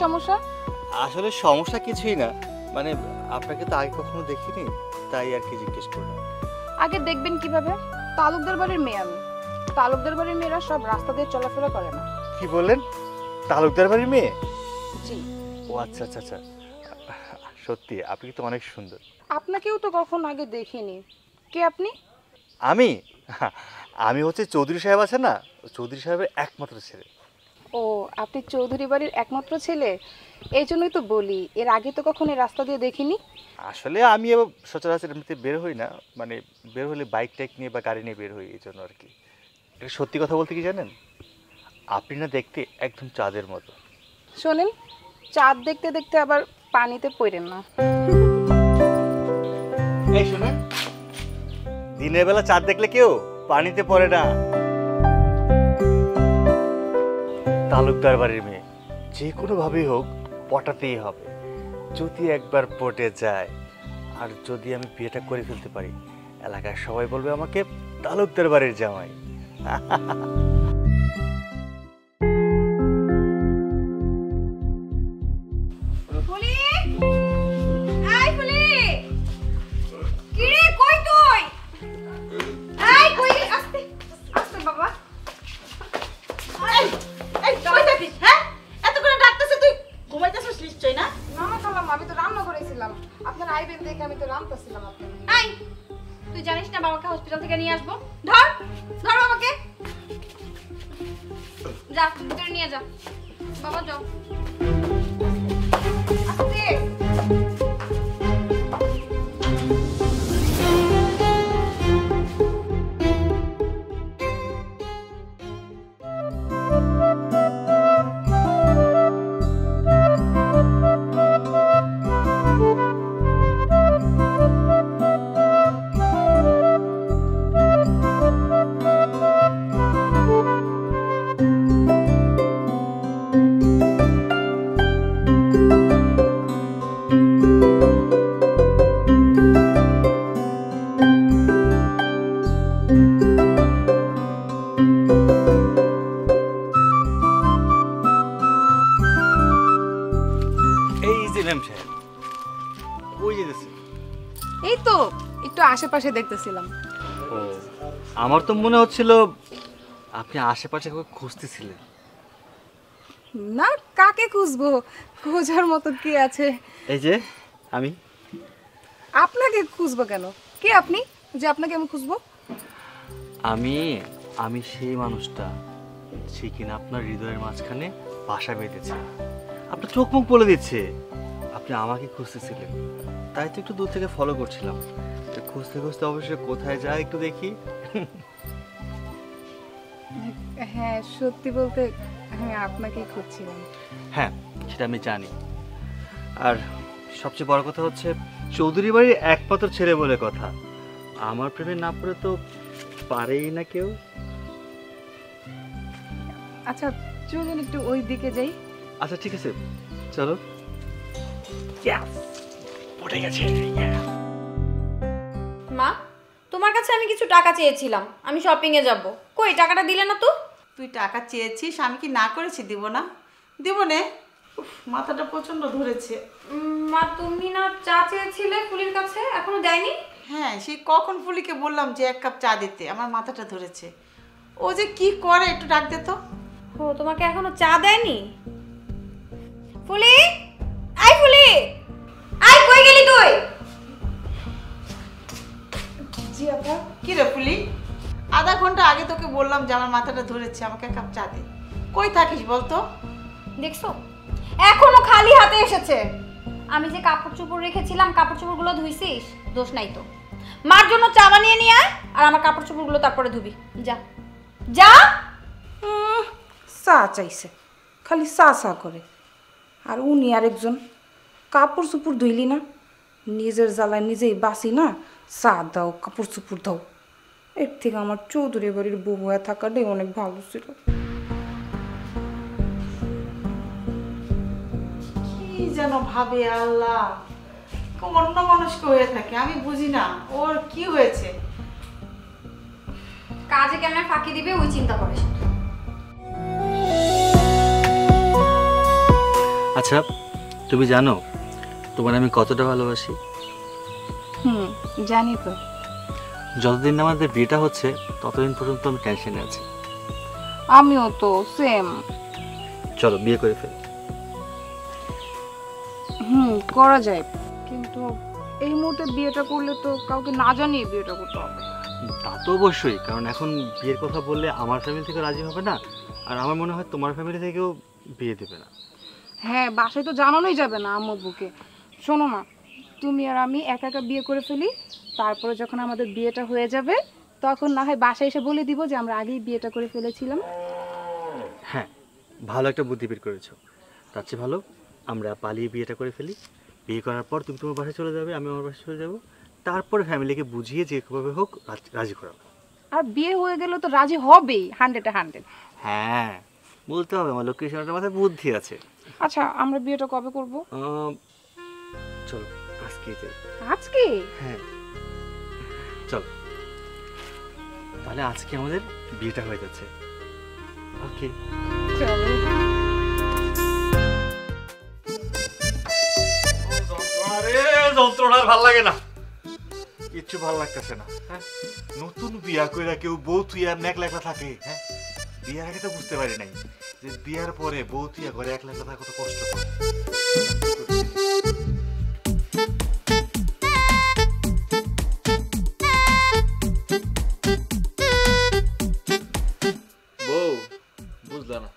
সমস্যা? আসলে সমস্যা কিছুই না, মানে আপনাকে তো আগে কখনো দেখিনি, তাই আর কি জিজ্ঞেস করলাম। আগে দেখবেন কিভাবে? তালুকদার বাড়ির মেয়ে আমি। তালুকদার বাড়ির মেয়েরা সব রাস্তা দিয়ে চলাফেরা করে না। কি বললেন? তালুকদার বাড়ির মেয়ে? জি। ও আচ্ছা আচ্ছা আচ্ছা, সত্যি আপনি তো অনেক সুন্দর। আপনাকেও তো কখনো আগে দেখিনি। কে আপনি? আমি আমি হচ্ছে চৌধুরী সাহেব আছে না, চৌধুরী সাহেবের একমাত্র ছেলে। ও, আপনি চৌধুরী বাড়ির একমাত্র ছেলে? এই জন্যই তো বলি, এর আগে তো কখনো এই রাস্তা দিয়ে দেখিনি। আসলে আমি সচরাচর এমনিতে বের হই না, মানে বের হলে বাইক টাইক নিয়ে বা গাড়ি নিয়ে বের হই, এই জন্য আর কি। এটা সত্যি কথা বলতে কি জানেন, আপনি না দেখতে একদম চাঁদের মতো। শোনেন, চাঁদ দেখতে দেখতে আবার পানিতে পড়েন না। এই শুনেন, দিনের বেলা চাঁদ দেখলে কেউ পানিতে পড়ে না। তালুকদার বাড়ির মেয়ে যে কোনো ভাবেই হোক পটাতেই হবে। যদি একবার পটে যায় আর যদি আমি বিয়েটা করে ফেলতে পারি, এলাকার সবাই বলবে আমাকে তালুকদার বাড়ির জামাই। তুই জানিস না বাবাকে হসপিটাল থেকে নিয়ে আসবো? ধর ধর বাবাকে, যা ভিতরে নিয়ে যা। বাবা যাও। এই তো একটু আশেপাশে দেখতেছিলাম। ও, আমার তো মনে হচ্ছিল আপনি আশেপাশে কাউকে খুঁজতেছিলেন। না, কাকে খুঁজবো? খোঁজার মতো কি আছে? এই যে আমি। আপনাকে খুঁজবো কেন? কে আপনি যে আপনাকে আমি খুঁজবো? আমি সেই মানুষটা যে কিনা আপনার হৃদয়ের মাঝখানে বাসা বেঁধেছে, আপনার চোখ মুখ বলে দিচ্ছে আপনি আমাকে খুঁজতেছিলেন। তাই তো একটু দূর থেকে ফলো করছিলাম, খুঁজতে খুঁজতে অবশ্যই কোথায় যায় একটু দেখি। হ্যাঁ, সত্যি বলতে আমি আপনাকেই খুঁজছিলাম। হ্যাঁ, সেটা আমি জানি। আর সবচেয়ে বড় কথা হচ্ছে চৌধুরী বাড়ির একমাত্র ছেলে বলে কথা, আমার প্রেমে না পড়ে তো পারেই না কেউ। আচ্ছা চলুন একটু ওই দিকে যাই। আচ্ছা ঠিক আছে, চলো। পড়ে গেছে। মা, তোমার কাছে আমি কিছু টাকা চেয়েছিলাম, আমি শপিং এ যাব। কই টাকাটা দিলে না তো? তুই টাকা চেয়েছিস, আমি কি না করেছি দিব না? দিব নে। মাথাটা প্রচন্ড ধরেছে। মা, তুমি না চা চেয়েছিলে ফুলির কাছে, এখনো দেয়নি? হ্যাঁ, সেই কখন ফুলিকে বললাম যে 1 কাপ চা দিতে, আমার মাথাটা ধরেছে। ও যে কি করে একটু ডাক দে তো। ও, তোমাকে এখনো চা দেয়নি? ফুলি, আই ফুলি, আই কই গেলি তুই? জি আপা। কি রে ফুলি, আধা ঘন্টা আগে তোকে বললাম যে আমার মাথাটা ধরেছে, আমাকে 1 কাপ চা দে। কই থাকিস বলতো? দেখছো এখনো খালি হাতে এসেছে। আমি যে কাপড় চোপড় রেখেছিলাম, কাপড় চোপড়গুলো ধুইছিস? দোষ নাই তো। মার জন্য চা বানিয়ে নিয়ে আয়, আর আমার কাপড় চোপড়গুলো তারপরে ধুবি। যা যা। চা চাইছে, খালি চা চা করে। আর উনি আরেকজন, কাপড় চুপড় ধুইলি না, নিজের জ্বালায় নিজেই বাসি না, চা দাও কাপড় চুপড় দাও। এর থেকে আমার চৌধুরী বাড়ির বউ হয়ে থাকাটাই অনেক ভালো ছিল। কি যেন ভাবে আল্লাহ, অন্য মানুষকে হয়ে থাকে, আমি বুঝি না ওর কি হয়েছে। কাজে কেমনে ফাঁকি দিবে ওই চিন্তা করে। আচ্ছা, তুমি জানো তোমার আমি কতটা ভালোবাসি? জানি তো। যতদিন না আমাদের বিয়েটা হচ্ছে ততদিন পর্যন্ত আমি টেনশনে আছি। আমিও তো সেম। চলো বিয়ে করে ফেলি। করা যায়, কিন্তু এই মুহূর্তে বিয়েটা করলে তো কাউকে না জানিয়ে বিয়েটা করতে হবে। তা তো অবশ্যই, কারণ এখন বিয়ের কথা বললে আমার ফ্যামিলি থেকে রাজি হবে না, আর আমার মনে হয় তোমার ফ্যামিলি থেকেও বিয়ে দেবে না। হ্যাঁ, বাসায় তো জানানোই যাবে না আম্মু আব্বুকে। শোনো না, তুমি আর আমি একা একা বিয়ে করে ফেলি, তারপরে যখন আমাদের বিয়েটা হয়ে যাবে তখন না হয় বাসায় এসে বলে দিব যে আমরা আগেই বিয়েটা করে ফেলেছিলাম। হ্যাঁ, ভালো একটা বুদ্ধি বের করেছো। তার চেয়ে ভালো আমরা পালিয়ে বিয়েটা করে ফেলি। বিয়ে করার পর তুমি তোমার বাসায় চলে যাবে, আমি আমার বাসায় চলে যাব, তারপরে ফ্যামিলিকে বুঝিয়ে যে কোভাবে হোক রাজি করাবো। আর বিয়ে হয়ে গেলে তো রাজি হবেই 100-100। হ্যাঁ, বলতে হবে আমার লক্ষ্মী সোনাটার মাথায় বুদ্ধি আছে। আচ্ছা, আমরা বিয়েটা কবে করব? চলো আজকে যাই। আজকে? হ্যাঁ চলো, তাহলে আজকে আমাদের বিয়েটা হয়ে যাচ্ছে। ওকে চলো। যন্ত্রণার ভাল লাগে না, কিচ্ছু ভাল লাগতেছে না। হ্যাঁ, নতুন বিয়া কইরা কেউ বউ তুইয়া একলা একলা থাকে। হ্যাঁ, বিয়ার আগে তো বুঝতে পারি নাই যে বিয়ার পরে বউ তুইয়া ঘরে একলা একলা থাকা কত কষ্ট করে। বউ বুঝলা না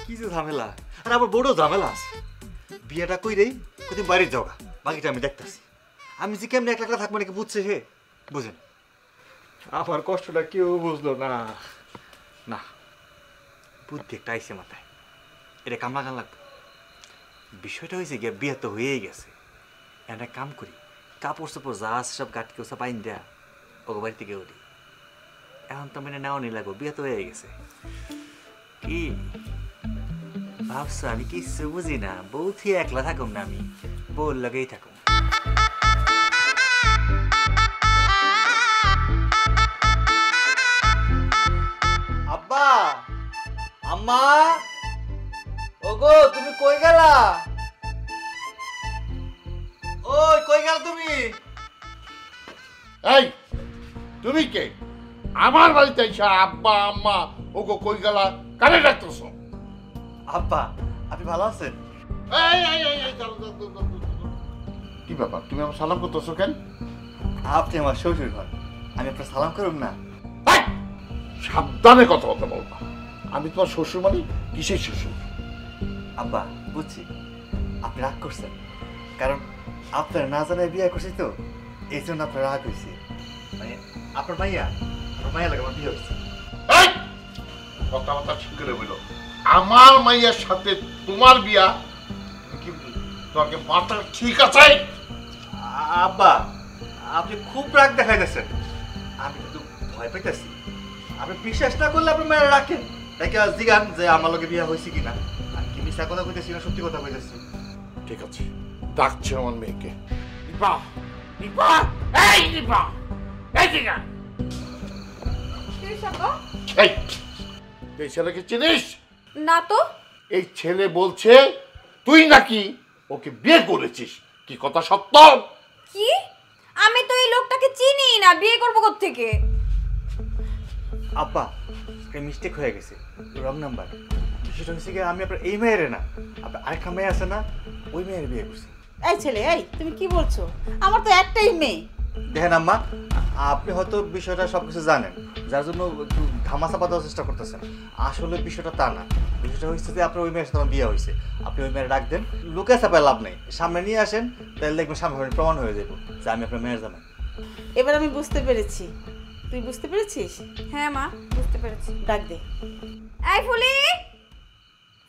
কি যে ঝামেলা, আর আবার বড় ঝামেলা আছে। বিয়েটা কইরেই কদিন বাইরে যাওয়া, বাকিটা আমি দেখতেছি। আমি যে কেমনি একলা একলা থাকবো নাকি বুঝছে সে, বুঝেন? আমার কষ্টটা কেউ বুঝলো না। না, বুদ্ধি একটা আইসে মাথায়, এটা কাম লাগান লাগবে। বিষয়টা হয়েছে গিয়ে বিয়ে তো হয়েই গেছে, একটা কাম করি, কাপড় চোপড় যা আছে সব গাটকে ওসব পাইন দেয়া ওকে বাড়ি থেকে উঠি। এখন তো মানে নেওয়া নি লাগবো, বিয়ে তো হয়ে গেছে। কি ভাবছো আমি কিছু বুঝি না? বউ থিয়ে একলা থাকুম না, আমি বউর লগেই থাকুম। আব্বা, আম্মা, ওগো তুমি কই গেলা? ওই কই গেল তুমি? এই তুমি কে? আমার বাড়িতে এসে আব্বা আম্মা ওগো কই গেলা কানে ডাকতেছ? আব্বা, আপনি ভালো আছেন? এই এই এই এই দাঁড়াও, দাঁড়াও, দাঁড়াও, দাঁড়াও। কি ব্যাপার, তুমি আমার সালাম করতেছো কেন? আপনি আমার শ্বশুর ঘর, আমি আপনার সালাম করুন না? এই, সাবধানে কথা বলতে বলবা। আমি তোমার শ্বশুর মানে কিসের শ্বশুর? আব্বা বুঝছি, আপনি রাগ করছেন, কারণ আপনার না জানায় বিয়ে করছি তো, এই জন্য আপনার রাগ হয়েছে। মানে আপনার মাইয়া লাগে আমার বিয়ে হয়েছে। এই কথাবার্তা ঠিক করে বলো। আমার মাইয়ার সাথে তোমার বিয়া কি তোমাকে মাথা ঠিক আছে? আব্বা আপনি খুব রাগ দেখাইতেছেন, আমি কিন্তু ভয় পাইতেছি। আপনি বিশ্বাস না করলে আপনার মায়ের রাখেন, তাকে জিগান যে আমার লগে বিয়ে হয়েছে কিনা। আমি কি মিথ্যা কথা কইতেছি না সত্যি কথা কইতেছি? ঠিক আছে, ডাকছে আমার মেয়েকে। নিপা, নিপা, এই নিপা, এই দিকে। এই, এই ছেলেকে চিনিস? না তো। এই ছেলে বলছে তুই নাকি ওকে বিয়ে করেছিস, কি কথা সত্য? কি? আমি তো এই লোকটাকে চিনি না, বিয়ে করবো কোত্থেকে? আব্বা মিস্টেক হয়ে গেছে, রং নাম্বার। বিষয়টা হচ্ছে কি, আমি আপনার এই মেয়ের না, আপনার আরেকটা মেয়ে আছে না, ওই মেয়ের বিয়ে করছি। এই ছেলে, এই তুমি কি বলছো? আমার তো একটাই মেয়ে। দেখেন আম্মা, আপনি হয়তো বিষয়টা সবকিছু জানেন, যার জন্য একটু ধামাচাপা দেওয়ার চেষ্টা করতেছেন। আসলে বিষয়টা তা না। বিষয়টা হচ্ছে যে আপনার ওই মেয়ের সাথে আমার বিয়ে হয়েছে। আপনি ওই মেয়ের ডাক দেন, লুকে চাপায় লাভ নেই, সামনে নিয়ে আসেন, তাহলে দেখবেন সামনে প্রমাণ হয়ে যাবো যে আমি আপনার মেয়ের জামাই। এবার আমি বুঝতে পেরেছি। তুই বুঝতে পেরেছিস? হ্যাঁ মা, বুঝতে পেরেছি। ডাক দে। এই ফুলি,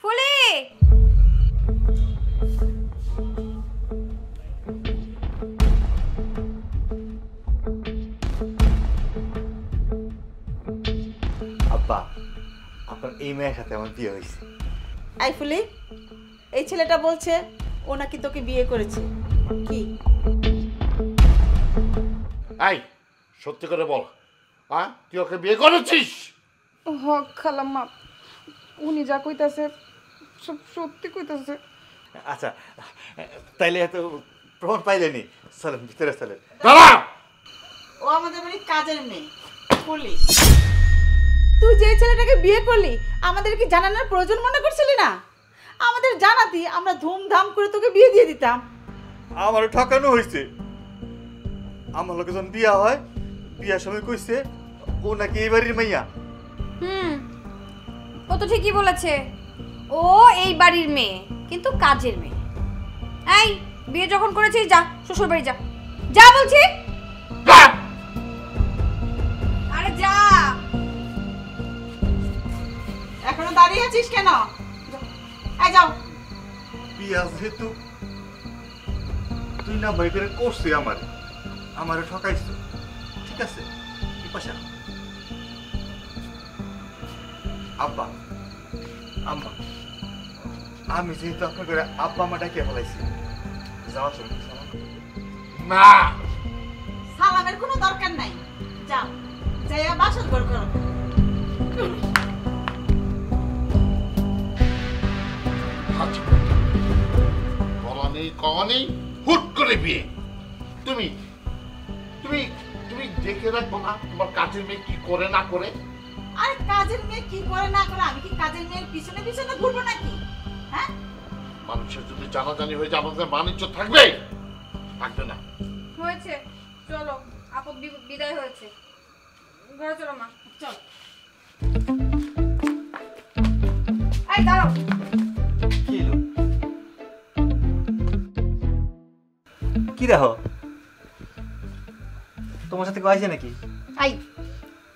ফুলি। আব্বা, আপনার এই মেয়ের সাথে আমার বিয়ে হয়েছে। আই ফুলি, এই ছেলেটা বলছে ও নাকি তোকে বিয়ে করেছে। কি? এই সত্যি করে বল, হ্যাঁ তুই ওকে বিয়ে করেছিস? খালাম্মা, উনি যা কইতাছে সব সত্যি কইতাছে। আচ্ছা তাইলে এত প্রমাণ পাইলেনি, চলেন ভিতরে চলেন। দাঁড়া, ও আমাদের বাড়ির কাজের মেয়ে কলি। তুই যে ছেলেটাকে বিয়ে করলি আমাদের কি জানানোর প্রয়োজন মনে করছিলি না? আমাদের জানাতি আমরা ধুমধাম করে তোকে বিয়ে দিয়ে দিতাম। আমারও ঠকানো হয়েছে। আমার লোকে যখন বিয়া হয়, বিয়ার সময় কইছে ও নাকি এই বাড়ির মাইয়া। ও তো ঠিকই বলেছে, ও এই বাড়ির মেয়ে কিন্তু কাজের মেয়ে। এই বিয়ে যখন করেছিস যা শ্বশুর বাড়ি যা, যা বলছি। আরে যা। এখনো দাঁড়িয়ে আছিস কেন? এই যাও। বিয়া যেহেতু তুই না ভয় করে করছিস আমারে ঠকাইছো, ঠিক আছে? কি পাশা আব্বা আম্মা, আমি যেহেতু আপনার করে আব্বা আমা ডাকিয়ে ফেলাইছি, যাওয়া চলবে না, সালামের কোনো দরকার নাই। যাও, যাইয়া বাসর ঘর করো। আচ্ছা, বলা নেই কওয়া নেই, হুট করে বিয়ে। তুমি তুমি তুমি দেখে রাখবো না তোমার কাজের মেয়ে কি করে না করে? আরে কাজের মেয়ে কি করে না করে আমি কি কাজের মেয়ের পিছনে পিছনে ঘুরবো নাকি? হ্যাঁ, মানুষের যদি জানাজানি হয়ে যায় আমাদের বাণিজ্য থাকবে? থাকবে না। হয়েছে, চলো আপদ বিদায় হয়েছে, ঘরে চলো মা। চল। এই দাঁড়াও। কি এলো? কি দেখো, তোমার সাথে কেউ আইছে নাকি? আই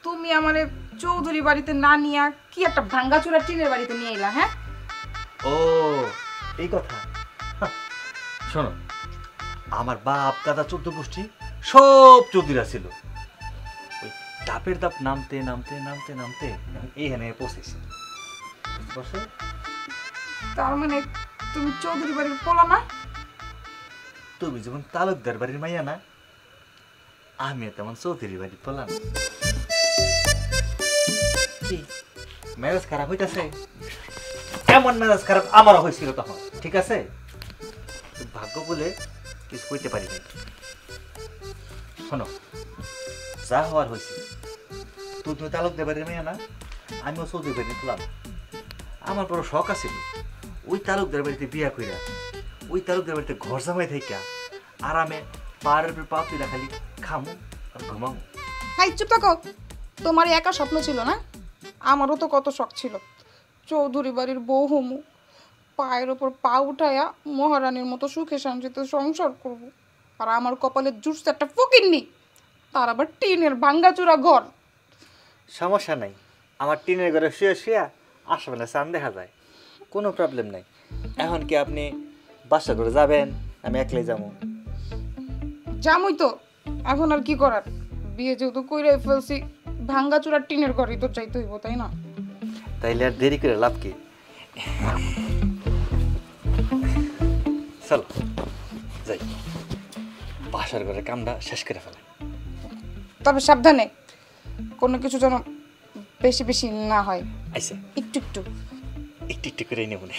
তুমি আমারে চৌধুরী বাড়িতে না নিয়া কি একটা ভাঙ্গাচোরা টিনের বাড়িতে নিয়ে এলা? হ্যাঁ, ও এই কথা। শোনো, আমার বাপ দাদা 14 গোষ্ঠী সব চৌধুরীরা ছিল। ওই ধাপের ধাপ নামতে নামতে নামতে নামতে এইখানে পৌঁছেছে, বুঝতে পারছো? তার মানে তুমি চৌধুরী বাড়ির পোলা না? তুমি যেমন তালুকদার বাড়ির মাইয়া না, আমি তেমন চৌধুরী বাড়ির পোলা না। কি মেজাজ খারাপ হইতাছে? এমন মেজাজ খারাপ আমারও হয়েছিল তখন, ঠিক আছে? ভাগ্য বলে কিছু কইতে পারি না। শোনো, যা হওয়ার হয়েছে, তুমি তালুকদার বাড়ির মেয়ে না, আমিও চৌধুরী বাড়ির পোলা না। আমার বড় শখ আছে ওই তালুকদার বাড়িতে বিয়া কইরা ওই তালুকদার বাড়িতে ঘর জামাই থাইকা আরামে পাড়ের পা তুইলা খালি খামু আর ঘুমামু। হাই চুপ থাকো, তোমার একা স্বপ্ন ছিল না? আমারও তো কত শখ ছিল চৌধুরী বাড়ির বউ হমু, পায়ের ওপর পা উঠায়া মহারানীর মতো সুখে শান্তিতে সংসার করব। আর আমার কপালে জুটছে একটা ফকিন্নি, তার আবার টিনের ভাঙ্গাচুরা ঘর। সমস্যা নাই, আমার টিনের ঘরে শুয়ে শুয়ে আশেপাশে চান দেখা যায়, কোনো প্রবলেম নাই। এখন কি আপনি বাসা করে যাবেন? আমি একলাই যাবো। জামুই তো, এখন আর কি করার, বিয়ে যেহেতু কইরাই ফেলছি, ভাঙ্গাচুরা টিনের ঘরই তো চাইতে হইব, তাই না? তাইলে আর দেরি করে লাভ কি? চলো যাই, বাসার ঘরে কামটা শেষ করে ফেলাই। তবে সাবধানে, কোনো কিছু যেন বেশি বেশি না হয়, আইসা একটু একটু। একটু একটু করে নেব না।